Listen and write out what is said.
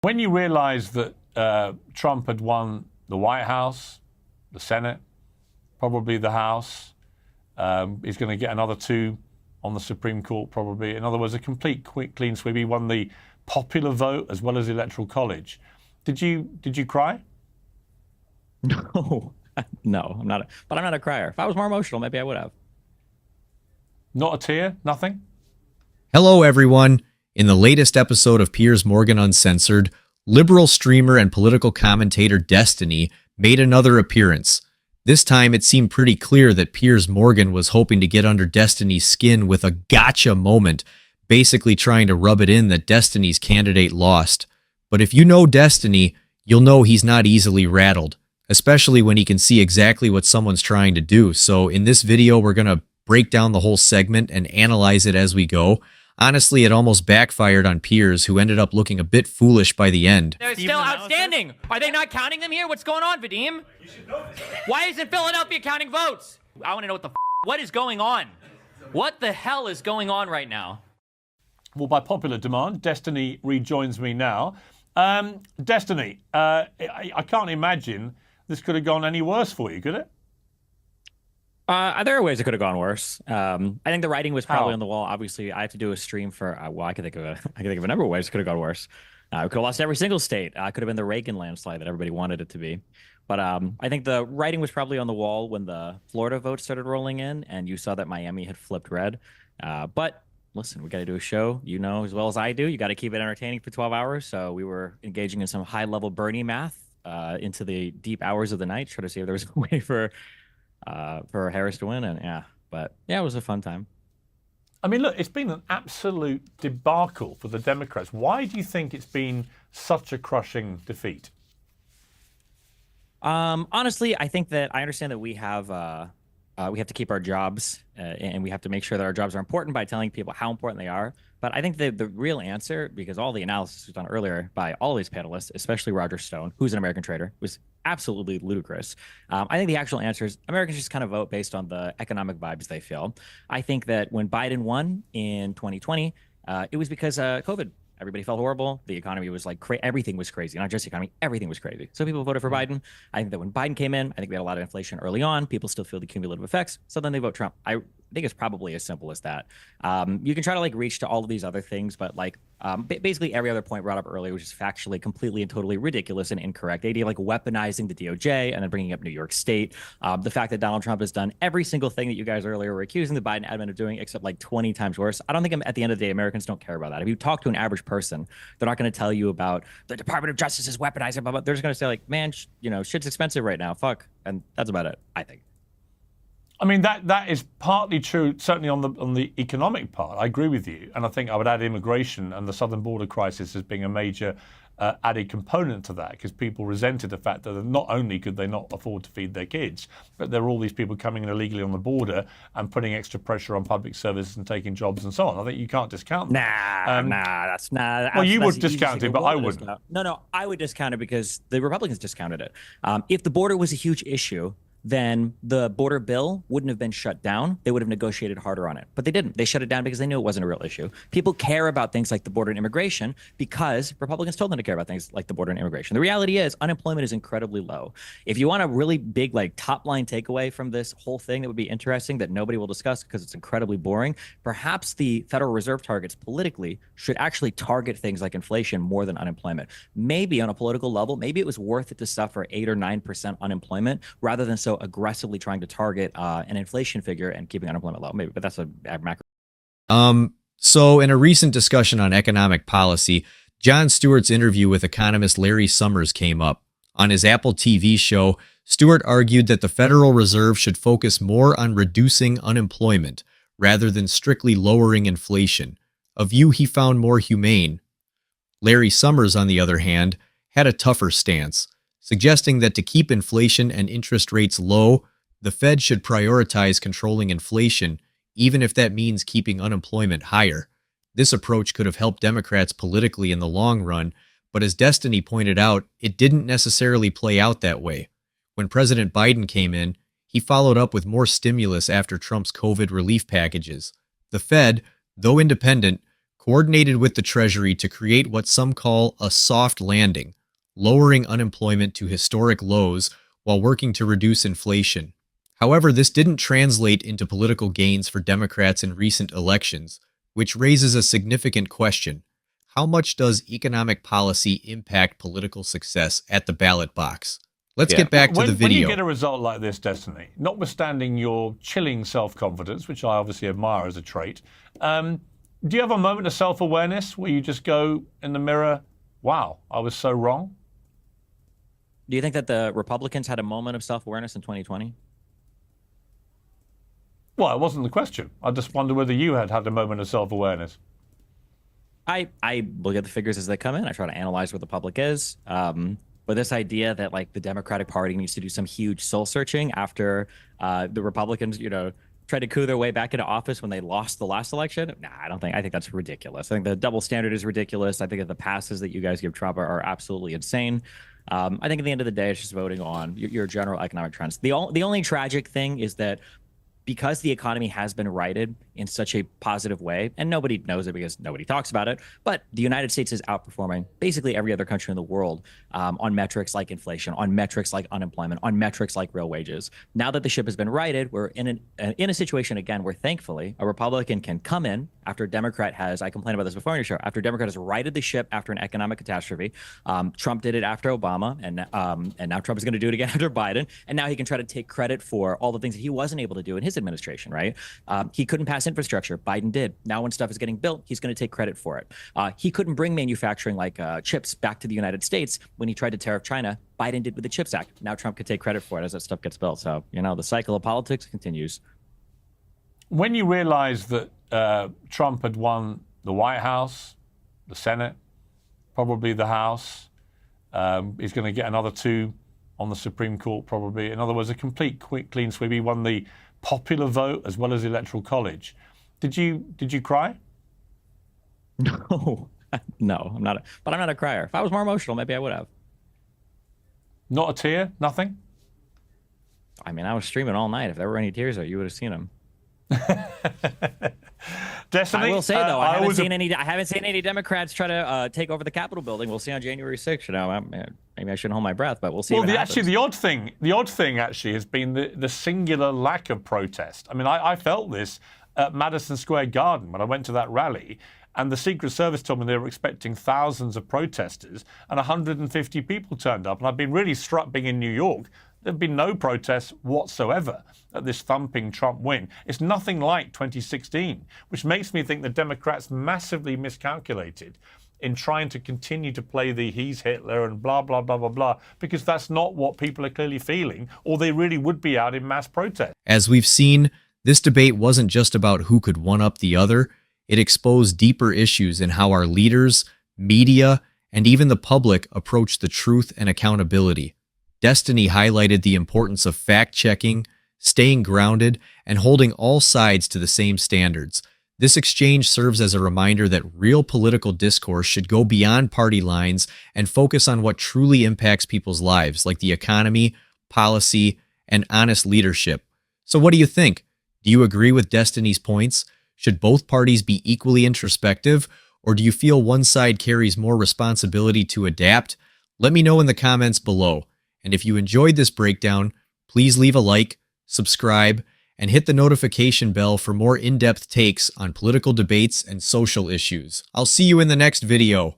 When you realized that Trump had won the White House, the Senate, probably the House, he's going to get another 2 on the Supreme Court probably. In other words, a complete quick clean sweep. He won the popular vote as well as the Electoral College. Did you cry? No, no, I'm not. But I'm not a crier. If I was more emotional, maybe I would have. Not a tear? Nothing? Hello, everyone. In the latest episode of Piers Morgan Uncensored, liberal streamer and political commentator Destiny made another appearance. This time, it seemed pretty clear that Piers Morgan was hoping to get under Destiny's skin with a gotcha moment, basically trying to rub it in that Destiny's candidate lost. But if you know Destiny, you'll know he's not easily rattled, especially when he can see exactly what someone's trying to do. So in this video, we're going to break down the whole segment and analyze it as we go. Honestly, it almost backfired on Piers, who ended up looking a bit foolish by the end. They're still outstanding. Are they not counting them here? What's going on, Vadim? Why isn't Philadelphia counting votes? I want to know what is going on. What the hell is going on right now? Well, by popular demand, Destiny rejoins me now. Destiny, I can't imagine this could have gone any worse for you, could it? There are ways it could have gone worse. I think the writing was probably on the wall. Obviously, I have to do a stream for. Well, I could think of a number of ways it could have gone worse. We could have lost every single state. Could have been the Reagan landslide that everybody wanted it to be. But I think the writing was probably on the wall when the Florida vote started rolling in, and you saw that Miami had flipped red. But listen, we got to do a show. You know as well as I do. You got to keep it entertaining for 12 hours. So we were engaging in some high-level Bernie math into the deep hours of the night, trying to see if there was a way for Harris to win, and it was a fun time. I mean, look, it's been an absolute debacle for the Democrats. Why do you think it's been such a crushing defeat? Honestly, I think that I understand that we have to keep our jobs, and we have to make sure that our jobs are important by telling people how important they are. But I think the real answer, because all the analysis was done earlier by all these panelists, especially Roger Stone, who's an American trader, was absolutely ludicrous. I think the actual answer is Americans just kind of vote based on the economic vibes they feel. I think that when Biden won in 2020, it was because COVID. Everybody felt horrible. The economy was like everything was crazy. Not just the economy, everything was crazy. So people voted for Biden. I think that when Biden came in, I think we had a lot of inflation early on. People still feel the cumulative effects. So then they vote Trump. I think it's probably as simple as that. You can try to reach to all of these other things, but basically every other point brought up earlier was just factually completely and totally ridiculous and incorrect. The idea of weaponizing the DOJ and then bringing up New York State. The fact that Donald Trump has done every single thing that you guys earlier were accusing the Biden admin of doing, except 20 times worse. I don't think at the end of the day, Americans don't care about that. If you talk to an average person, they're not going to tell you about the Department of Justice is weaponizing, blah, blah. They're just going to say man, shit's expensive right now. Fuck. And that's about it, I think. I mean, that is partly true, certainly on the economic part. I agree with you. And I think I would add immigration and the southern border crisis as being a major added component to that, because people resented the fact that not only could they not afford to feed their kids, but there were all these people coming in illegally on the border and putting extra pressure on public services and taking jobs and so on. I think you can't discount that. That's not. Well, you would discount it, but I wouldn't. No, I would discount it because the Republicans discounted it. If the border was a huge issue, then the border bill wouldn't have been shut down. They would have negotiated harder on it. But they didn't. They shut it down because they knew it wasn't a real issue. People care about things like the border and immigration because Republicans told them to care about things like the border and immigration. The reality is unemployment is incredibly low. If you want a really big top line takeaway from this whole thing that would be interesting that nobody will discuss because it's incredibly boring, perhaps the Federal Reserve targets politically should actually target things like inflation more than unemployment. Maybe on a political level, maybe it was worth it to suffer 8 or 9% unemployment rather than so aggressively trying to target an inflation figure and keeping unemployment low. Maybe, but that's a macro. So in a recent discussion on economic policy, Jon Stewart's interview with economist Larry Summers came up. On his Apple TV show, Stewart argued that the Federal Reserve should focus more on reducing unemployment rather than strictly lowering inflation, a view he found more humane. Larry Summers, on the other hand, had a tougher stance, suggesting that to keep inflation and interest rates low, the Fed should prioritize controlling inflation, even if that means keeping unemployment higher. This approach could have helped Democrats politically in the long run, but as Destiny pointed out, it didn't necessarily play out that way. When President Biden came in, he followed up with more stimulus after Trump's COVID relief packages. The Fed, though independent, coordinated with the Treasury to create what some call a soft landing, lowering unemployment to historic lows while working to reduce inflation. However, this didn't translate into political gains for Democrats in recent elections, which raises a significant question. How much does economic policy impact political success at the ballot box? Let's get back to the video. When you get a result like this, Destiny, notwithstanding your chilling self-confidence, which I obviously admire as a trait, do you have a moment of self-awareness where you just go in the mirror, wow, I was so wrong? Do you think that the Republicans had a moment of self-awareness in 2020? Well, it wasn't the question. I just wonder whether you had a moment of self-awareness. I look at the figures as they come in. I try to analyze what the public is. But this idea that like the Democratic Party needs to do some huge soul searching after the Republicans, tried to coup their way back into office when they lost the last election. Nah, I think that's ridiculous. I think the double standard is ridiculous. I think that the passes that you guys give Trump are absolutely insane. I think at the end of the day, it's just voting on your general economic trends. The only tragic thing is that because the economy has been righted in such a positive way, and nobody knows it because nobody talks about it, but the United States is outperforming basically every other country in the world on metrics like inflation, on metrics like unemployment, on metrics like real wages. Now that the ship has been righted, we're in a situation again where thankfully a Republican can come in after a Democrat has, I complained about this before on your show, after a Democrat has righted the ship after an economic catastrophe. Trump did it after Obama, and now Trump is going to do it again after Biden, and now he can try to take credit for all the things that he wasn't able to do in his administration, right? He couldn't pass infrastructure. Biden did. Now when stuff is getting built, he's going to take credit for it. He couldn't bring manufacturing like chips back to the United States when he tried to tariff China. Biden did with the CHIPS Act. Now Trump could take credit for it as that stuff gets built. So, the cycle of politics continues. When you realize that Trump had won the White House, the Senate, probably the House, he's going to get another 2 on the Supreme Court probably. In other words, a complete clean sweep. He won the popular vote as well as the Electoral College. Did you cry? No, I'm not. But I'm not a crier. If I was more emotional, maybe I would have. Not a tear? Nothing? I mean, I was streaming all night. If there were any tears there, you would have seen them. Destiny, I will say though, I haven't seen any Democrats try to take over the Capitol building. We'll see on January 6th. Maybe I shouldn't hold my breath, but we'll see. Well, actually, the odd thing actually has been the singular lack of protest. I mean, I felt this at Madison Square Garden when I went to that rally, and the Secret Service told me they were expecting thousands of protesters, and 150 people turned up. And I've been really struck being in New York. There've been no protests whatsoever at this thumping Trump win. It's nothing like 2016, which makes me think the Democrats massively miscalculated in trying to continue to play the he's Hitler and blah, blah, blah, blah, blah, because that's not what people are clearly feeling, or they really would be out in mass protest. As we've seen, this debate wasn't just about who could one-up the other. It exposed deeper issues in how our leaders, media, and even the public approach the truth and accountability. Destiny highlighted the importance of fact-checking, staying grounded, and holding all sides to the same standards. This exchange serves as a reminder that real political discourse should go beyond party lines and focus on what truly impacts people's lives, like the economy, policy, and honest leadership. So what do you think? Do you agree with Destiny's points? Should both parties be equally introspective, or do you feel one side carries more responsibility to adapt? Let me know in the comments below. And if you enjoyed this breakdown, please leave a like, subscribe, and hit the notification bell for more in-depth takes on political debates and social issues. I'll see you in the next video.